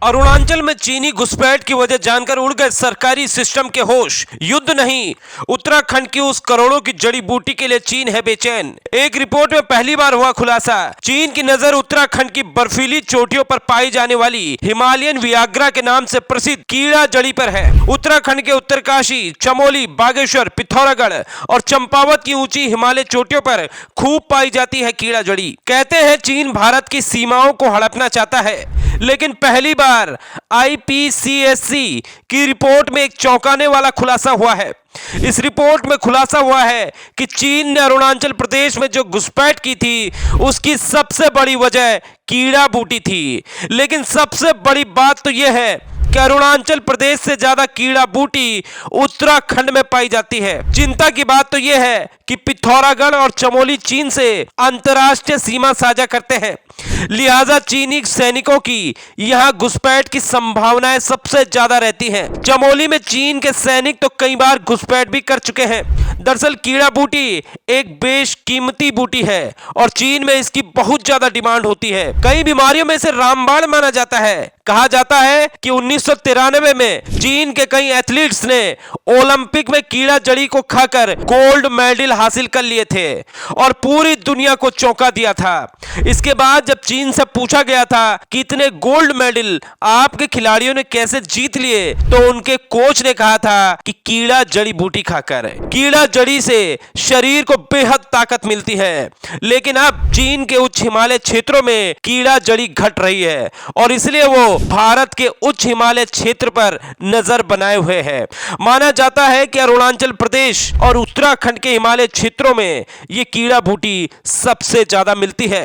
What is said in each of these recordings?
अरुणाचल में चीनी घुसपैठ की वजह जानकर उड़ गए सरकारी सिस्टम के होश। युद्ध नहीं, उत्तराखंड की उस करोड़ों की जड़ी बूटी के लिए चीन है बेचैन। एक रिपोर्ट में पहली बार हुआ खुलासा। चीन की नजर उत्तराखंड की बर्फीली चोटियों पर पाई जाने वाली हिमालयन वियाग्रा के नाम से प्रसिद्ध कीड़ा जड़ी पर है। उत्तराखंड के उत्तरकाशी, चमोली, बागेश्वर, पिथौरागढ़ और चंपावत की ऊंची हिमालय चोटियों पर खूब पाई जाती है कीड़ा जड़ी। कहते हैं चीन भारत की सीमाओं को हड़पना चाहता है, लेकिन पहली बार आईपीसीएससी की रिपोर्ट में एक चौंकाने वाला खुलासा हुआ है। इस रिपोर्ट में खुलासा हुआ है कि चीन ने अरुणाचल प्रदेश में जो घुसपैठ की थी उसकी सबसे बड़ी वजह कीड़ा बूटी थी। लेकिन सबसे बड़ी बात तो यह है कि अरुणाचल प्रदेश से ज्यादा कीड़ा बूटी उत्तराखंड में पाई जाती है। चिंता की बात तो यह है कि पिथौरागढ़ और चमोली चीन से अंतर्राष्ट्रीय सीमा साझा करते हैं, लिहाजा चीनी सैनिकों की यहां घुसपैठ की संभावनाएं सबसे ज्यादा रहती हैं। चमोली में चीन के सैनिक तो कई बार घुसपैठ भी कर चुके हैं। दरअसल कीड़ा बूटी एक बेशकीमती बूटी है और चीन में इसकी बहुत ज्यादा डिमांड होती है। कई बीमारियों में इसे रामबाण माना जाता है। कहा जाता है कि 1993 में चीन के कई एथलीट्स ने ओलंपिक में कीड़ा जड़ी को खाकर गोल्ड मेडल हासिल कर लिए थे और पूरी दुनिया को चौंका दिया था। इसके बाद जब चीन से पूछा गया था कि इतने गोल्ड मेडल आपके खिलाड़ियों ने कैसे जीत लिए, तो उनके कोच ने कहा था कि कीड़ा जड़ी बूटी खाकर। कीड़ा जड़ी से शरीर को बेहद ताकत मिलती है, लेकिन अब चीन के उच्च हिमालय क्षेत्रों में कीड़ा जड़ी घट रही है और इसलिए वो भारत के उच्च हिमालय क्षेत्र पर नजर बनाए हुए है। माना जाता है कि अरुणाचल प्रदेश और उत्तराखंड के हिमालय क्षेत्रों में ये कीड़ा बूटी सबसे ज्यादा मिलती है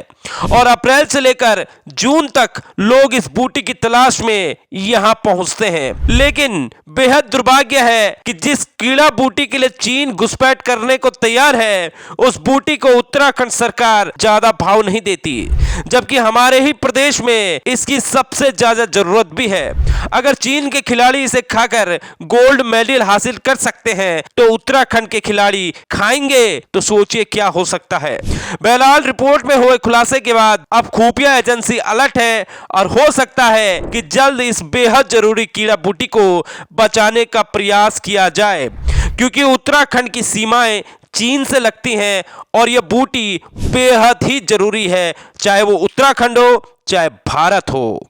और अप्रैल से लेकर जून तक लोग इस बूटी की तलाश में यहां पहुंचते हैं। लेकिन बेहद दुर्भाग्य है कि जिस कीड़ा बूटी के लिए चीन घुसपैठ करने को तैयार है, उस बूटी को उत्तराखंड सरकार ज्यादा भाव नहीं देती, जबकि हमारे ही प्रदेश में इसकी सबसे ज्यादा जरूरत भी है। अगर चीन के खिलाड़ी इसे खाकर गोल्ड मेडल हासिल कर सकते हैं, तो उत्तराखंड के खिलाड़ी खाएंगे तो सोचिए क्या हो सकता है। बहरहाल रिपोर्ट में हुए खुलासे के बाद अब खुफिया एजेंसी अलर्ट है और हो सकता है कि जल्द इस बेहद जरूरी कीड़ा बूटी को बचाने का प्रयास किया जाए, क्योंकि उत्तराखंड की सीमाएं चीन से लगती हैं और यह बूटी बेहद ही जरूरी है, चाहे वो उत्तराखंड हो चाहे भारत हो।